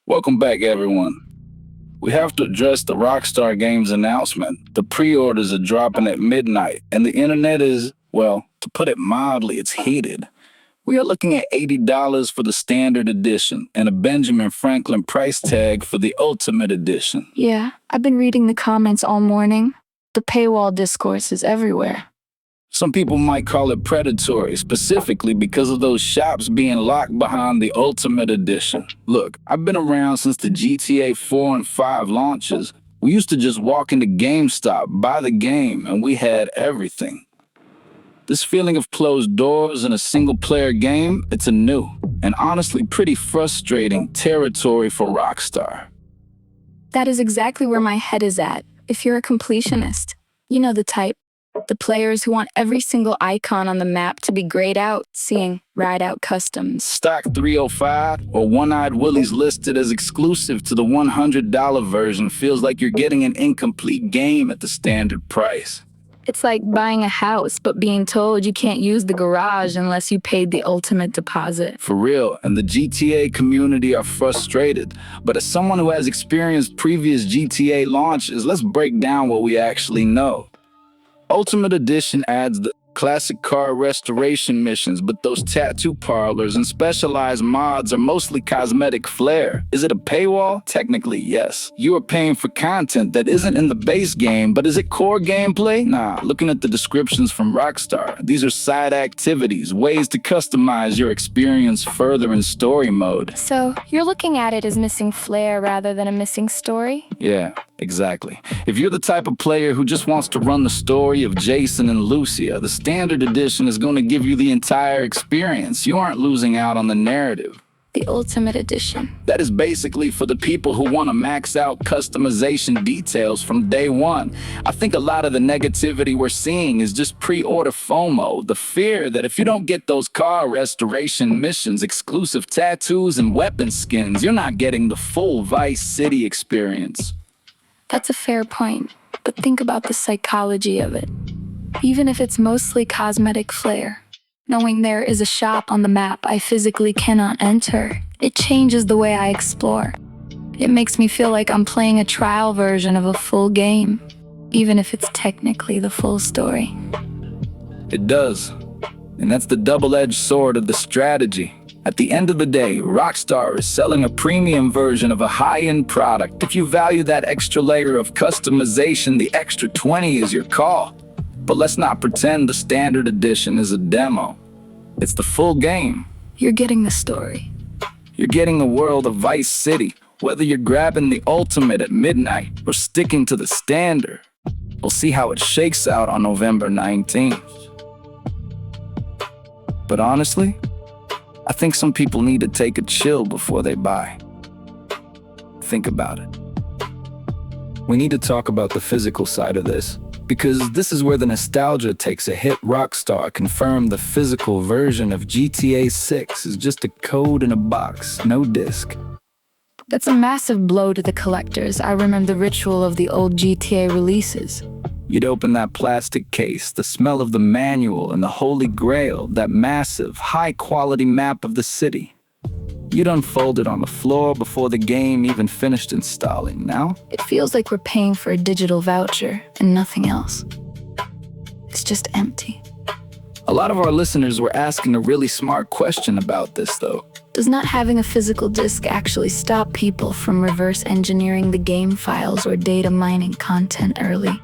Welcome back, everyone. We have to address the Rockstar Games announcement. The pre orders are dropping at midnight, and the internet is, well, to put it mildly, it's heated. We are looking at $80 for the standard edition and a Benjamin Franklin price tag for the Ultimate Edition. Yeah, I've been reading the comments all morning. The paywall discourse is everywhere. Some people might call it predatory, specifically because of those shops being locked behind the Ultimate Edition. Look, I've been around since the GTA 4 and 5 launches. We used to just walk into GameStop, buy the game, and we had everything. This feeling of closed doors in a single-player game, it's a new, and honestly pretty frustrating territory for Rockstar. That is exactly where my head is at. If you're a completionist, you know the type. The players who want every single icon on the map to be grayed out, seeing Ride Out Customs. Stock 305 or One-Eyed Willie's listed as exclusive to the $100 version feels like you're getting an incomplete game at the standard price. It's like buying a house, but being told you can't use the garage unless you paid the ultimate deposit. For real, and the GTA community are frustrated. But as someone who has experienced previous GTA launches, let's break down what we actually know. Ultimate Edition adds the classic car restoration missions, but those tattoo parlors and specialized mods are mostly cosmetic flair. Is it a paywall? Technically, yes. You are paying for content that isn't in the base game, but is it core gameplay? Nah, looking at the descriptions from Rockstar, these are side activities, ways to customize your experience further in story mode. So, you're looking at it as missing flair rather than a missing story? Yeah, exactly. If you're the type of player who just wants to run the story of Jason and Lucia, the standard edition is going to give you the entire experience. You aren't losing out on the narrative. The Ultimate Edition. That is basically for the people who want to max out customization details from day one. I think a lot of the negativity we're seeing is just pre-order FOMO, the fear that if you don't get those car restoration missions, exclusive tattoos, and weapon skins, you're not getting the full Vice City experience. That's a fair point, but think about the psychology of it. Even if it's mostly cosmetic flair, knowing there is a shop on the map I physically cannot enter, it changes the way I explore. It makes me feel like I'm playing a trial version of a full game, even if it's technically the full story. It does. And that's the double-edged sword of the strategy. At the end of the day, Rockstar is selling a premium version of a high-end product. If you value that extra layer of customization, the extra 20 is your call. But let's not pretend the standard edition is a demo. It's the full game. You're getting the story. You're getting the world of Vice City. Whether you're grabbing the ultimate at midnight or sticking to the standard, we'll see how it shakes out on November 19th. But honestly, I think some people need to take a chill before they buy. Think about it. We need to talk about the physical side of this, because this is where the nostalgia takes a hit. Rockstar confirmed the physical version of GTA 6 is just a code in a box, no disc. That's a massive blow to the collectors. I remember the ritual of the old GTA releases. You'd open that plastic case, the smell of the manual and the holy grail, that massive, high-quality map of the city. You'd unfold it on the floor before the game even finished installing. Now, It feels like we're paying for a digital voucher and nothing else. It's just empty. a lot of our listeners were asking a really smart question about this, though. Does not having a physical disc actually stop people from reverse engineering the game files or data mining content early?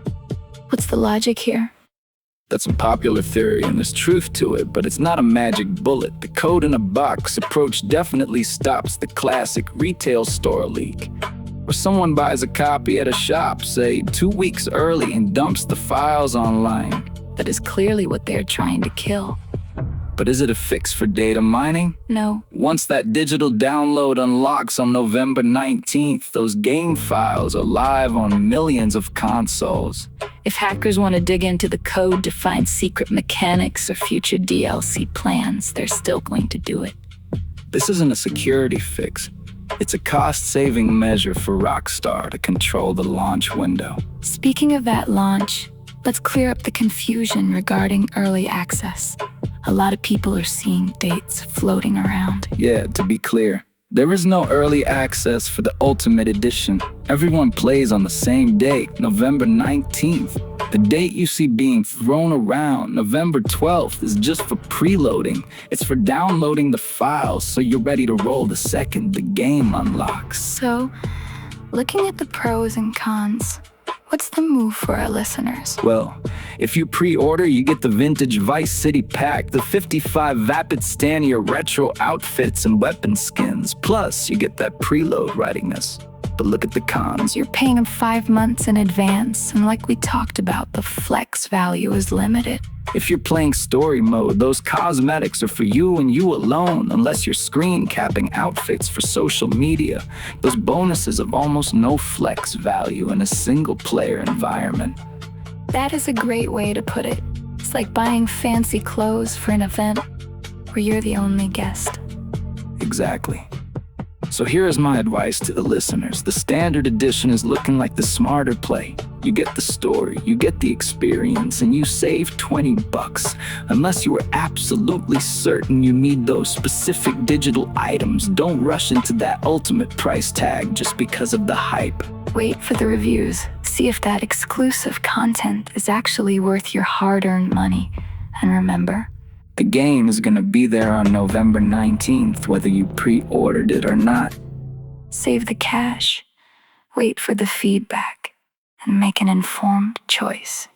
What's the logic here? That's a popular theory, and there's truth to it, but it's not a magic bullet. The code-in-a-box approach definitely stops the classic retail store leak, where someone buys a copy at a shop, say 2 weeks early, and dumps the files online. That is clearly what they're trying to kill. But is it a fix for data mining? No. Once that digital download unlocks on November 19th, those game files are live on millions of consoles. If hackers want to dig into the code to find secret mechanics or future DLC plans, they're still going to do it. This isn't a security fix. It's a cost-saving measure for Rockstar to control the launch window. Speaking of that launch, let's clear up the confusion regarding early access. A lot of people are seeing dates floating around. Yeah, to be clear, There is no early access for the Ultimate Edition. Everyone plays on the same date, November 19th. The date you see being thrown around, November 12th, is just for preloading. It's for downloading the files so you're ready to roll the second the game unlocks. So, looking at the pros and cons, what's the move for our listeners? Well, if you pre-order, you get the vintage Vice City pack, the 55 Vapid Stania retro outfits and weapon skins. Plus, you get that preload readiness. But look at the cons. You're paying them 5 months in advance, and like we talked about, the flex value is limited. If you're playing story mode, those cosmetics are for you and you alone, unless you're screen capping outfits for social media. Those bonuses have almost no flex value in a single-player environment. That is a great way to put it. It's like buying fancy clothes for an event where you're the only guest. Exactly. So here is my advice to the listeners. The standard edition is looking like the smarter play. You get the story, you get the experience, and you save $20. Unless you are absolutely certain you need those specific digital items, don't rush into that ultimate price tag just because of the hype. Wait for the reviews. See if that exclusive content is actually worth your hard-earned money. And remember, the game is gonna be there on November 19th, whether you pre-ordered it or not. save the cash, wait for the feedback, and make an informed choice.